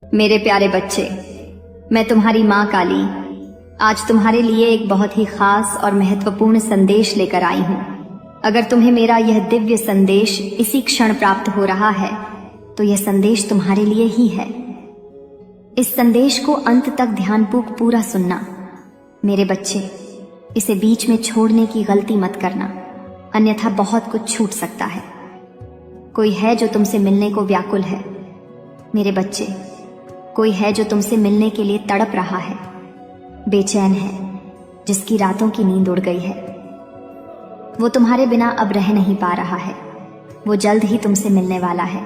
मेरे प्यारे बच्चे, मैं तुम्हारी माँ काली आज तुम्हारे लिए एक बहुत ही खास और महत्वपूर्ण संदेश लेकर आई हूँ। अगर तुम्हें मेरा यह दिव्य संदेश इसी क्षण प्राप्त हो रहा है तो यह संदेश तुम्हारे लिए ही है। इस संदेश को अंत तक ध्यानपूर्वक पूरा सुनना। मेरे बच्चे, इसे बीच में छोड़ने की गलती मत करना, अन्यथा बहुत कुछ छूट सकता है। कोई है जो तुमसे मिलने को व्याकुल है। मेरे बच्चे, कोई है जो तुमसे मिलने के लिए तड़प रहा है, बेचैन है, जिसकी रातों की नींद उड़ गई है। वो तुम्हारे बिना अब रह नहीं पा रहा है। वो जल्द ही तुमसे मिलने वाला है।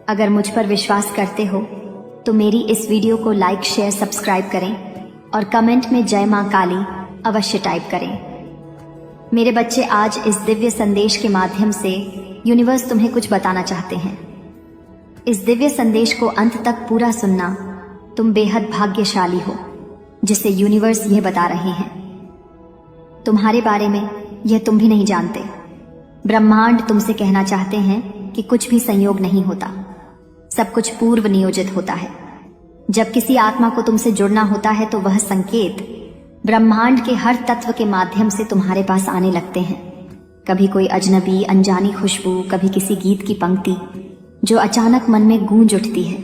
अगर मुझ पर विश्वास करते हो तो मेरी इस वीडियो को लाइक, शेयर, सब्सक्राइब करें और कमेंट में जय मां काली अवश्य टाइप करें। मेरे बच्चे, आज इस दिव्य संदेश के माध्यम से यूनिवर्स तुम्हें कुछ बताना चाहते हैं। इस दिव्य संदेश को अंत तक पूरा सुनना। तुम बेहद भाग्यशाली हो जिसे यूनिवर्स यह बता रहे हैं। तुम्हारे बारे में यह तुम भी नहीं जानते। ब्रह्मांड तुमसे कहना चाहते हैं कि कुछ भी संयोग नहीं होता, सब कुछ पूर्व नियोजित होता है। जब किसी आत्मा को तुमसे जुड़ना होता है तो वह संकेत ब्रह्मांड के हर तत्व के माध्यम से तुम्हारे पास आने लगते हैं। कभी कोई अजनबी अनजानी खुशबू, कभी किसी गीत की पंक्ति जो अचानक मन में गूंज उठती है,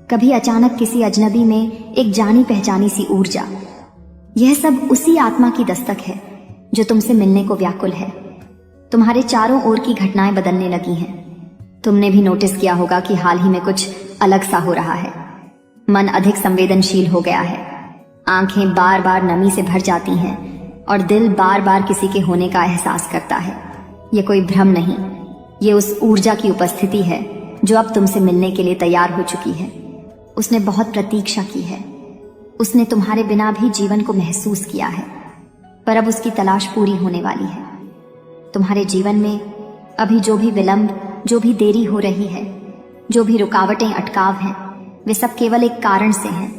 कभी अचानक किसी अजनबी में एक जानी पहचानी सी ऊर्जा। यह सब उसी आत्मा की दस्तक है जो तुमसे मिलने को व्याकुल है। तुम्हारे चारों ओर की घटनाएं बदलने लगी हैं। तुमने भी नोटिस किया होगा कि हाल ही में कुछ अलग सा हो रहा है। मन अधिक संवेदनशील हो गया है, आंखें बार बार नमी से भर जाती हैं और दिल बार बार किसी के होने का एहसास करता है। ये कोई भ्रम नहीं, ये उस ऊर्जा की उपस्थिति है जो अब तुमसे मिलने के लिए तैयार हो चुकी है। उसने बहुत प्रतीक्षा की है। उसने तुम्हारे बिना भी जीवन को महसूस किया है, पर अब उसकी तलाश पूरी होने वाली है। तुम्हारे जीवन में अभी जो भी विलंब, जो भी देरी हो रही है, जो भी रुकावटें, अटकाव हैं, वे सब केवल एक कारण से हैं,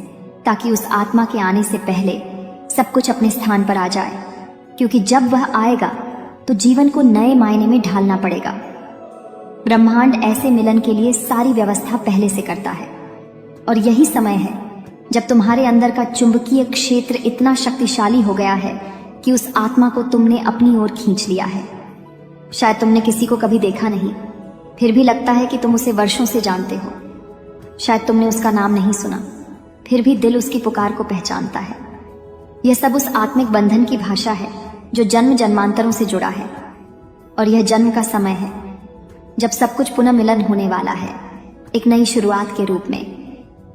ताकि उस आत्मा के आने से पहले सब कुछ अपने स्थान पर आ जाए। क्योंकि जब वह आएगा तो जीवन को नए मायने में ढालना पड़ेगा। ब्रह्मांड ऐसे मिलन के लिए सारी व्यवस्था पहले से करता है, और यही समय है जब तुम्हारे अंदर का चुंबकीय क्षेत्र इतना शक्तिशाली हो गया है कि उस आत्मा को तुमने अपनी ओर खींच लिया है। शायद तुमने किसी को कभी देखा नहीं, फिर भी लगता है कि तुम उसे वर्षों से जानते हो। शायद तुमने उसका नाम नहीं सुना, फिर भी दिल उसकी पुकार को पहचानता है। यह सब उस आत्मिक बंधन की भाषा है जो जन्म जन्मांतरों से जुड़ा है, और यह जन्म का समय है जब सब कुछ पुनः मिलन होने वाला है, एक नई शुरुआत के रूप में।